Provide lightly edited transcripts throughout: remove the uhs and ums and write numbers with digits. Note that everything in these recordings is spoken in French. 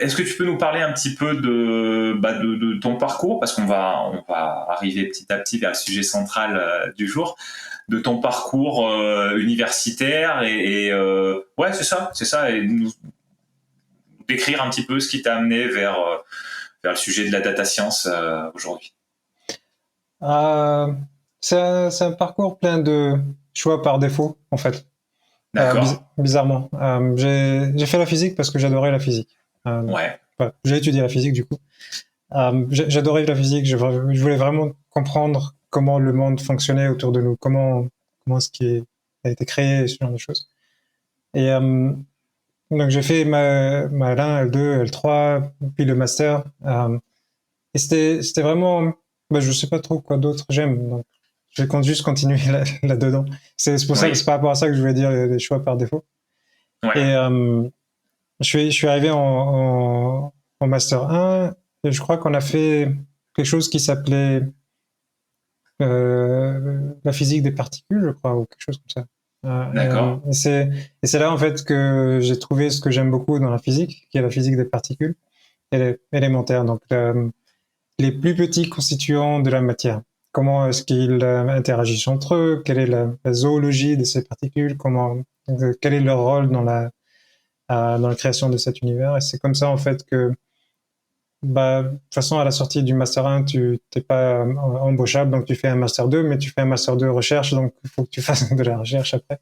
est-ce que tu peux nous parler un petit peu de ton parcours, parce qu'on va arriver petit à petit vers le sujet central du jour, de ton parcours universitaire ouais, c'est ça, et nous décrire un petit peu ce qui t'a amené vers le sujet de la data science aujourd'hui. Euh, c'est un parcours plein de choix par défaut, en fait. D'accord. Bizarrement. J'ai fait la physique parce que j'adorais la physique. Ouais. Ouais, j'ai étudié la physique, du coup. J'adorais la physique. Je voulais vraiment comprendre comment le monde fonctionnait autour de nous, comment ce qui a été créé, ce genre de choses. Et donc j'ai fait ma L1, L2, L3, puis le master. Et c'était vraiment, bah, je sais pas trop quoi d'autre j'aime. Donc je compte juste continuer là-dedans. C'est pour ça, Oui. c'est par rapport à ça que je voulais dire les choix par défaut. Ouais. Et je suis arrivé en master 1 et je crois qu'on a fait quelque chose qui s'appelait la physique des particules, je crois, ou quelque chose comme ça. D'accord. Et c'est là en fait que j'ai trouvé ce que j'aime beaucoup dans la physique, qui est la physique des particules élémentaires, donc les plus petits constituants de la matière. Comment est-ce qu'ils interagissent entre eux? Quelle est la zoologie de ces particules? Quel est leur rôle dans la création de cet univers? Et c'est comme ça en fait que bah, de toute façon, à la sortie du Master 1, tu n'es pas embauchable, donc tu fais un Master 2, mais tu fais un Master 2 recherche, donc il faut que tu fasses de la recherche après.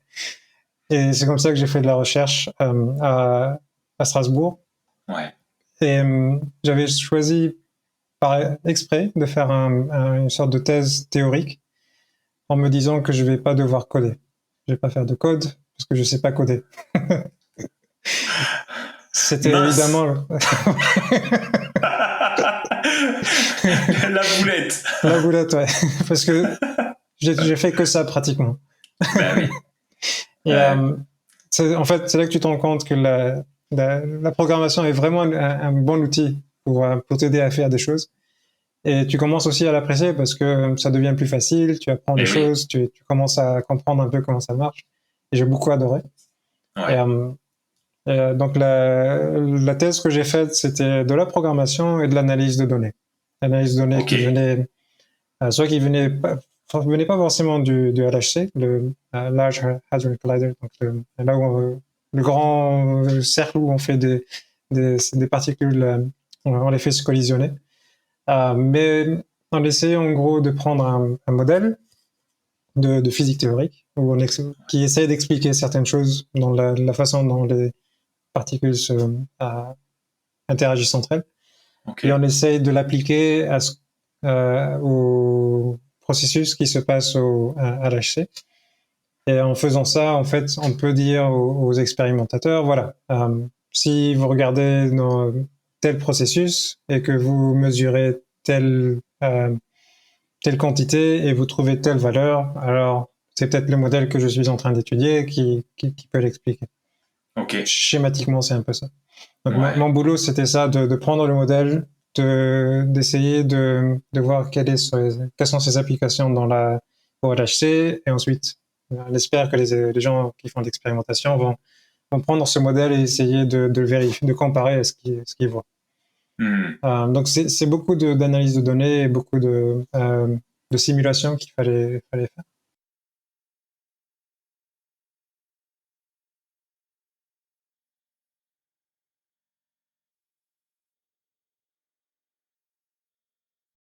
Et c'est comme ça que j'ai fait de la recherche à Strasbourg. Ouais. Et j'avais choisi par exprès de faire une sorte de thèse théorique en me disant que je vais pas devoir coder. Je vais pas faire de code parce que je sais pas coder. C'était Mince. évidemment La boulette. la boulette, ouais, parce que j'ai fait que ça pratiquement. Ben oui. Et Ouais. en fait, c'est là que tu te rends compte que la programmation est vraiment un bon outil pour t'aider à faire des choses. Et tu commences aussi à l'apprécier parce que ça devient plus facile, tu apprends des Et oui. choses, tu commences à comprendre un peu comment ça marche. Et j'ai beaucoup adoré. Et, Ouais. donc la thèse que j'ai faite, c'était de la programmation et de l'analyse de données. L'analyse de données Ok. qui venait, soit qui venait pas forcément du LHC, le Large Hadron Collider, donc là où le grand cercle où on fait des particules, on les fait se collisionner. Mais on essaie en gros de prendre un modèle de physique théorique qui essaie d'expliquer certaines choses dans la façon dont les particules interagissent entre elles. Ok. Et on essaie de l'appliquer au processus qui se passe à l'HC. Et en faisant ça, en fait, on peut dire aux expérimentateurs, voilà, si vous regardez dans tel processus et que vous mesurez telle quantité et vous trouvez telle valeur, alors c'est peut-être le modèle que je suis en train d'étudier qui peut l'expliquer. Ok. Schématiquement, c'est un peu ça. Donc Ouais. mon boulot, c'était ça, de prendre le modèle, d'essayer de voir quelles sont ses applications au LHC, et ensuite, on espère que les gens qui font de l'expérimentation vont prendre ce modèle et essayer de le vérifier, de comparer à ce qu'ils voient. Hmm. Donc c'est beaucoup d'analyse de données et beaucoup de simulations qu'il fallait faire.